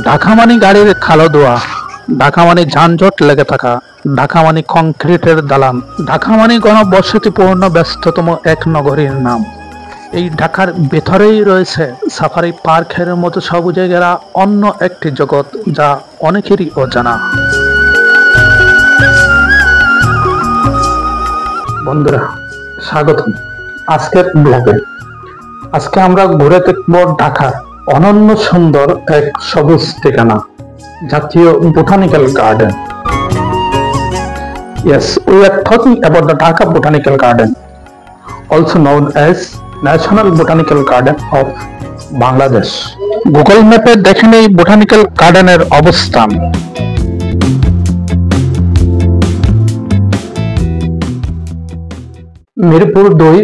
ঢাকা মানে গাড়ির কালো ধোঁয়া, ঢাকা মানে যানজট লেগে থাকা, ঢাকা মানে কংক্রিটের দালান, ঢাকা মানে ঘনবসতিপূর্ণ ব্যস্ততম এক নগরীর নাম। এই ঢাকার ভেতরেই রয়েছে সাফারি পার্কের মতো সবুজে ঘেরা অন্য একটি জগৎ, যা অনেকেরই অজানা। বন্ধুরা, স্বাগতম আজকের ব্লগে। আজকে আমরা ঘুরে দেখব ঢাকার অনন্য সুন্দর এক সবুজ ঠিকানা, জাতীয় botanical garden. Yes, we are talking about the Dhaka Botanical Garden, also known as National Botanical Garden of Bangladesh. Google ম্যাপে দেখেন এই বোটানিক্যাল গার্ডেনের অবস্থান। মিরপুর 2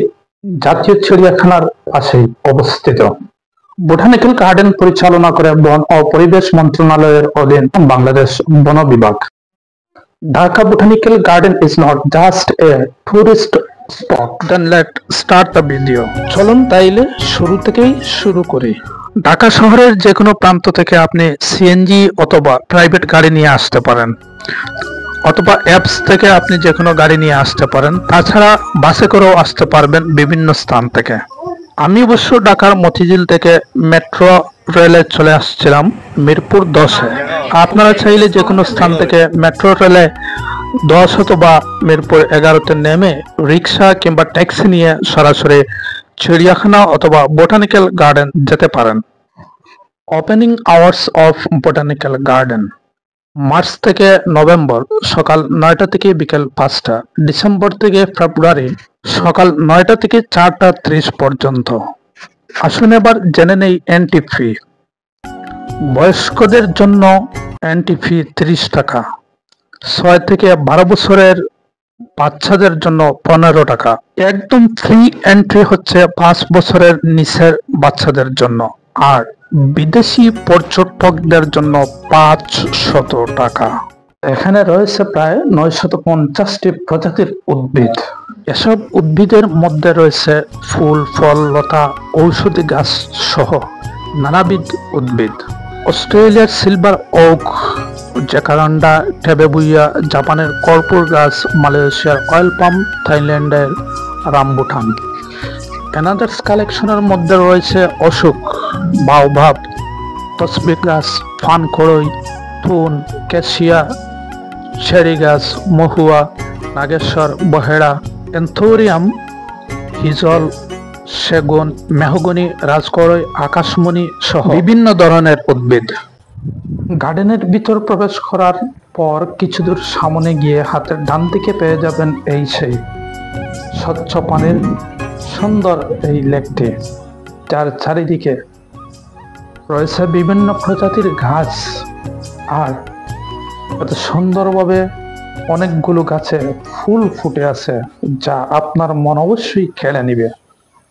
জাতীয় চিড়িয়াখানার পাশেই অবস্থিত। বোটানিক্যাল গার্ডেন পরিচালনা করে বন ও পরিবেশ মন্ত্রণালয়ের অধীন বাংলাদেশ বন বিভাগ। Dhaka Botanical Garden is not just a tourist spot. Then let's start the video. চলুন তাইলে শুরু থেকেই শুরু করি। ঢাকা শহরের যে কোনো প্রান্ত থেকে আপনি সিএনজি অথবা প্রাইভেট গাড়ি নিয়ে আসতে পারেন, অথবা অ্যাপস থেকে আপনি যে কোনো গাড়ি নিয়ে আসতে পারেন। তাছাড়া বাসে করেও আসতে পারবেন বিভিন্ন স্থান থেকে। আমি অবশ্য ঢাকার মতিঝিল থেকে মেট্রো রেলে চলে আসছিলাম মিরপুর 10-এ। আপনারা চাইলে যে কোনো স্থান থেকে মেট্রো রেলে 10 অথবা মিরপুর 11-তে নেমে রিক্সা কিংবা ট্যাক্সি নিয়ে সরাসরি চিড়িয়াখানা অথবা বোটানিক্যাল গার্ডেন যেতে পারেন। Opening hours of botanical garden: March থেকে নভেম্বর সকাল 9টা থেকে বিকেল 5টা, ডিসেম্বর থেকে ফেব্রুয়ারি সকাল 9টা থেকে 4টা 30 পর্যন্ত। আসুন এবার জেনে নেই এন্ট্রি ফি। বয়স্কদের জন্য এন্ট্রি ফি 30 টাকা, 6 থেকে 12 বছরের বাচ্চাদের জন্য 15 টাকা। একদম ফ্রি এন্ট্রি হচ্ছে 5 বছরের নিচের বাচ্চাদের জন্য, আর বিদেশি পর্যটকদের জন্য 500 টাকা। এখানে রয়েছে প্রায় 950টি প্রজাতির উদ্ভিদ। এসব উদ্ভিদের মধ্যে রয়েছে ফুল, ফল, লতা, ঔষধি গাছ সহ নানাবিধ উদ্ভিদ। অস্ট্রেলিয়ার সিলভার ওক, জ্যাকারান্ডা, টেবেবুইয়া, জাপানের কর্পূর গাছ, মালয়েশিয়ার অয়েল পাম, থাইল্যান্ডের রামবুটান। এনাদার্স কালেকশনের মধ্যে রয়েছে অশোক, বাওবাব, তসবি গাছ, ফান কড়ই, থুন, ক্যাশিয়া, চেরি গাছ, মহুয়া, নাগেশ্বর, বহেড়া, এন্থোরিয়াম, হিজল, সেগুন, মেহগনি, রাজকড়ই, আকাশমণি সহ বিভিন্ন ধরনের উদ্ভিদ। গার্ডেনের ভিতর প্রবেশ করার পর কিছু দূর সামনে গিয়ে হাতের ডান দিকে পেয়ে যাবেন এই সেই স্বচ্ছ পানির সুন্দর এই লেকটি, যার চারিদিকে রয়েছে বিভিন্ন প্রজাতির ঘাস, আর এত সুন্দরভাবে অনেকগুলো গাছে ফুল ফুটে আছে, যা আপনার মন অবশ্যই কেড়ে নিবে।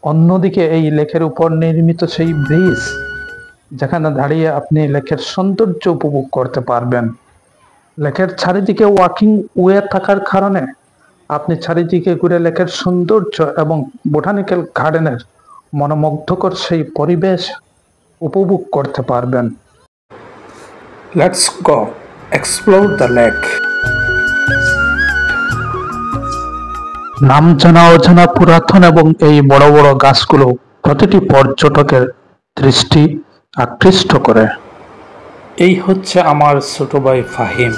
অন্যদিকে এই লেকের উপর নির্মিত সেই ব্রিজ, যেখানে দাঁড়িয়ে আপনি লেকের সৌন্দর্য উপভোগ করতে পারবেন। লেকের চারিদিকে ওয়াকিং ওয়ে থাকার কারণে আপনি চারিদিকে ঘুরে লেকের সৌন্দর্য এবং বোটানিক্যাল গার্ডেনের মনোমুগ্ধকর সেই পরিবেশ উপভোগ করতে পারবেন। Let's go explore the lake. নাম জানা অজানা পুরাতন এবং এই বড় বড় গাছগুলো প্রতিটি পর্যটকের দৃষ্টি আকৃষ্ট করে। এই হচ্ছে আমার ছোট ভাই ফাহিম।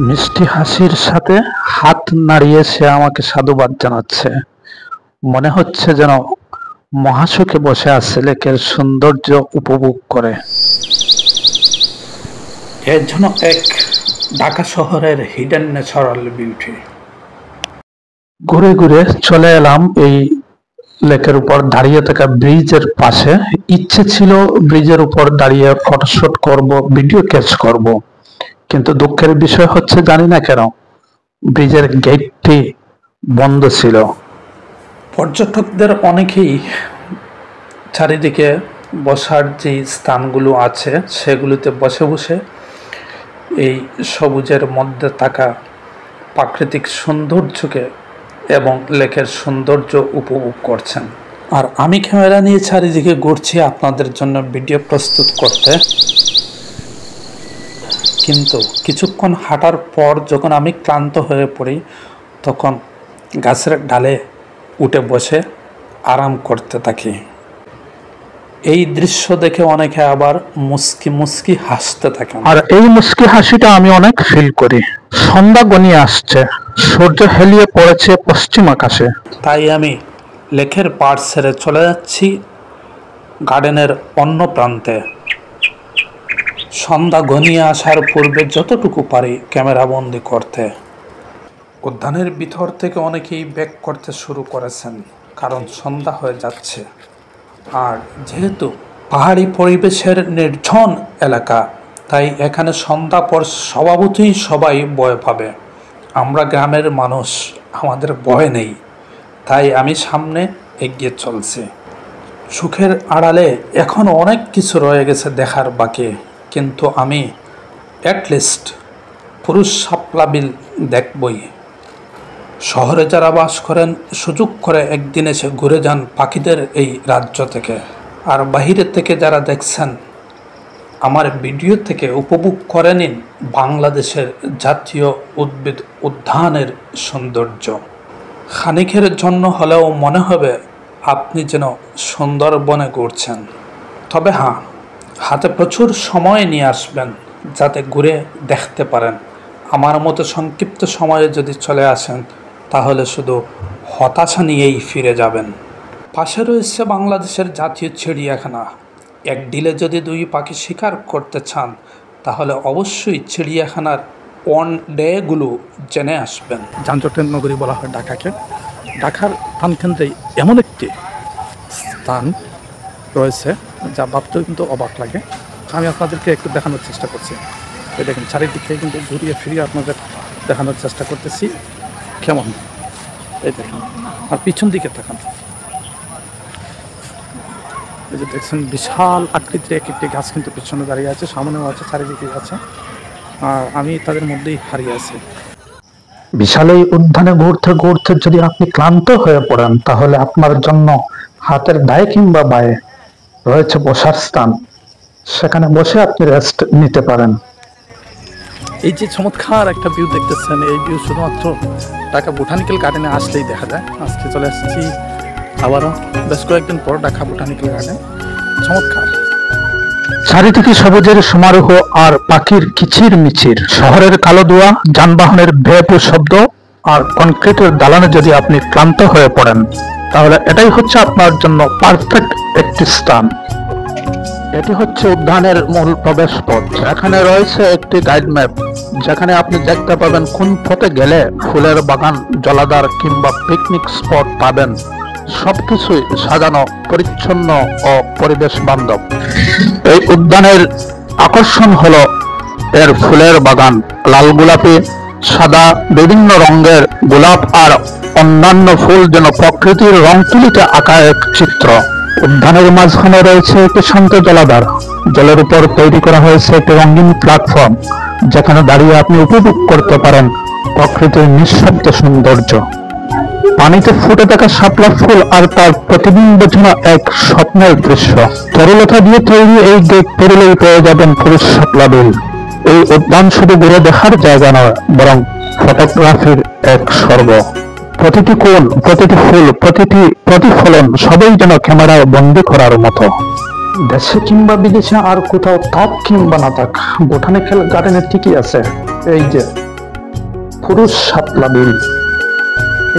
মিষ্টি হাসির সাথে হাত নাড়িয়ে সে আমাকে সাধুবাদ জানাচ্ছে। মনে হচ্ছে যেন মহাসুখে বসে আছে লেকের সৌন্দর্য উপভোগ করে। এর জন্য এক ঢাকা শহরের হিডেন ন্যাচারাল বিউটি। ঘুরে ঘুরে চলে এলাম এই লেকের উপর দাঁড়িয়ে থাকা ব্রিজের পাশে। ইচ্ছে ছিল ব্রিজের উপর দাঁড়িয়ে ফটোশুট করব, ভিডিও ক্যাচ করব, কিন্তু দুঃখের বিষয় হচ্ছে জানি না কেন ব্রিজের গেটটি বন্ধ ছিল। পর্যটকদের অনেকেই চারিদিকে বসার যে স্থানগুলো আছে সেগুলোতে বসে বসে এই সবুজের মধ্যে থাকা প্রাকৃতিক সৌন্দর্যকে এবং লেকের সৌন্দর্য উপভোগ করছেন। আর আমি ক্যামেরা নিয়ে চারিদিকে ঘুরছি আপনাদের জন্য ভিডিও প্রস্তুত করতে। কিন্তু কিছুক্ষণ হাঁটার পর যখন আমি ক্লান্ত হয়ে পড়ি, তখন গাছের ডালে উঠে বসে আরাম করতে থাকি। এই দৃশ্য দেখে অনেকে আবার মুস্কি মুস্কি হাসতে থাকেন, আর এই মুস্কি হাসিটা আমি অনেক ফিল করি। সন্ধ্যা গনিয়ে আসছে, সূর্য হেলিয়ে পড়েছে পশ্চিম আকাশে। তাই আমি লেকের পাড় ছেড়ে চলে যাচ্ছি গার্ডেনের অন্য প্রান্তে। সন্ধ্যা ঘনিয়ে আসার পূর্বে যতটুকু পারি ক্যামেরা বন্দি করতে। উদ্যানের ভিতর থেকে অনেকেই ব্যাক করতে শুরু করেছেন, কারণ সন্ধ্যা হয়ে যাচ্ছে। আর যেহেতু পাহাড়ি পরিবেশের নির্জন এলাকা, তাই এখানে সন্ধ্যা পর স্বভাবতই সবাই ভয় পাবে। আমরা গ্রামের মানুষ, আমাদের ভয় নেই, তাই আমি সামনে এগিয়ে চলছি। সুখের আড়ালে এখনও অনেক কিছু রয়ে গেছে দেখার বাকি, কিন্তু আমি অ্যাটলিস্ট পুরুষ শাপলা বিল দেখবই। শহরে যারা বাস করেন সুযোগ করে একদিন এসে ঘুরে যান পাখিদের এই রাজ্য থেকে। আর বাহিরের থেকে যারা দেখছেন আমার ভিডিও থেকে উপভোগ করে নিন বাংলাদেশের জাতীয় উদ্ভিদ উদ্যানের সৌন্দর্য। খানিকের জন্য হলেও মনে হবে আপনি যেন সুন্দরবনে ঘুরছেন। তবে হ্যাঁ, হাতে প্রচুর সময় নিয়ে আসবেন যাতে ঘুরে দেখতে পারেন। আমার মতো সংক্ষিপ্ত সময়ে যদি চলে আসেন তাহলে শুধু হতাশা নিয়েই ফিরে যাবেন। পাশে রয়েছে বাংলাদেশের জাতীয় চিড়িয়াখানা। এক ডিলে যদি 2 পাখি শিকার করতে চান তাহলে অবশ্যই চিড়িয়াখানার ওয়ান ডেগুলো জেনে আসবেন। যানজটের নগরী বলা হয় ঢাকাকে। ঢাকার প্রাণকেন্দ্রেই এমন একটি স্থান রয়েছে যা ভাবতেও কিন্তু অবাক লাগে। আমি আপনাদেরকে একটু দেখানোর চেষ্টা করছি। এই দেখেন, চারিদিকে কিন্তু ঘুরিয়ে ফিরিয়ে আপনাদের দেখানোর চেষ্টা করতেছি কেমন। এই দেখেন, আর পিছন দিকে তাকান, এই যে দেখছেন বিশাল আকৃতির একটি গাছ কিন্তু পিছনে দাঁড়িয়ে আছে, সামনেও আছে, চারিদিকে আছে, আর আমি তাদের মধ্যেই হারিয়ে আছি। বিশাল এই উদ্যানে ঘুরতে ঘুরতে যদি আপনি ক্লান্ত হয়ে পড়েন তাহলে আপনার জন্য হাতের ডায়ে কিংবা বায়ে রয়েছে বসার স্থান। সেখানে বসে আপনি রেস্ট নিতে পারেন। এই যে চমৎকার একটা ভিউ দেখতেছেন, এই ভিউ শুধুমাত্র ঢাকা বোটানিক্যাল গার্ডেনে আসলেই দেখা যায়। আজকে চলে আসছি আবারও বেশ কয়েকদিন পর ঢাকা বোটানিক্যাল গার্ডেন। চমৎকার চারিদিকে সবুজের সমারোহ আর পাখির কিচির মিচির। শহরের কালো ধোঁয়া, যানবাহনের ভেপু শব্দ আর কনক্রিটের দালানে যদি আপনি ক্লান্ত হয়ে পড়েন তাহলে এটাই হচ্ছে আপনার জন্য পারফেক্ট একটি স্থান। এটি হচ্ছে উদ্যানের মূল প্রবেশ পথ। এখানে রয়েছে একটি গাইড ম্যাপ, যেখানে আপনি দেখতে পাবেন কোন পথে গেলে ফুলের বাগান, জলাধার কিংবা পিকনিক স্পট পাবেন। সবকিছুই সাজানো, পরিচ্ছন্ন ও পরিবেশ বান্ধব। এই উদ্যানের আকর্ষণ হলো এর ফুলের বাগান। লাল গোলাপি, সাদা, বিভিন্ন রঙের গোলাপ আর অন্যান্য ফুল যেন প্রকৃতির রং তুলিতে আঁকা এক চিত্র। উদ্যানের মাঝখানে রয়েছে একটি শান্ত জলাধার। জলের উপর তৈরি করা হয়েছে একটি রঙিন প্ল্যাটফর্ম, যেখানে দাঁড়িয়ে আপনি উপভোগ করতে পারেন প্রকৃতির নিঃশব্দ সৌন্দর্য। পানিতে ফুটে থাকা শাপলা ফুল আর তার প্রতিবিম্ব যেন এক স্বপ্নের দৃশ্য। তরলতা দিয়ে তৈরি এই গেট পেরিলেই পেয়ে যাবেন পুরুষ শাপলা বিল। এই উদ্যান শুধু ঘুরে দেখার জায়গা নয়, বরং ফটোগ্রাফির এক স্বর্গ। প্রতিটি কোণ, প্রতিটি ফুল, প্রতিটি প্রতিফলন সবই যেন ক্যামেরায় বন্দি করার মতো। দেশে কিংবা বিদেশে আর কোথাও থাক কিংবা না থাক, বোটানিক্যাল গার্ডেনে ঠিকই আছে এই যে পুরুষ শাপলা বিল।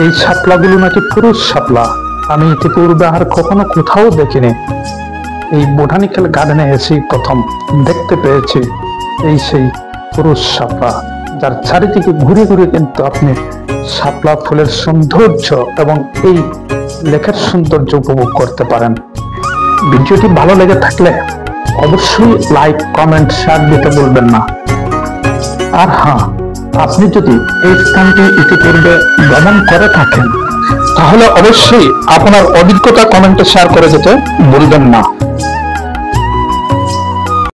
এই শাপলাগুলো নাকি পুরুষ শাপলা। আমি ইতিপূর্বে আর কখনো কোথাও দেখিনি। এই বোটানিক্যাল গার্ডেনে এসেই প্রথম দেখতে পেয়েছি এই সেই পুরুষ শাপলা, যার চারিদিকে ঘুরে ঘুরে কিন্তু আপনি শাপলা ফুলের সৌন্দর্য এবং এই লেকের সৌন্দর্য উপভোগ করতে পারেন। ভিডিওটি ভালো লেগে থাকলে অবশ্যই লাইক, কমেন্ট, শেয়ার দিতে ভুলবেন না। আর হ্যাঁ, আপনি যদি এই স্থানটি ইতিপূর্বে ভ্রমণ করে থাকেন তাহলে অবশ্যই আপনার অভিজ্ঞতা কমেন্টে শেয়ার করে যেতে ভুলবেন না।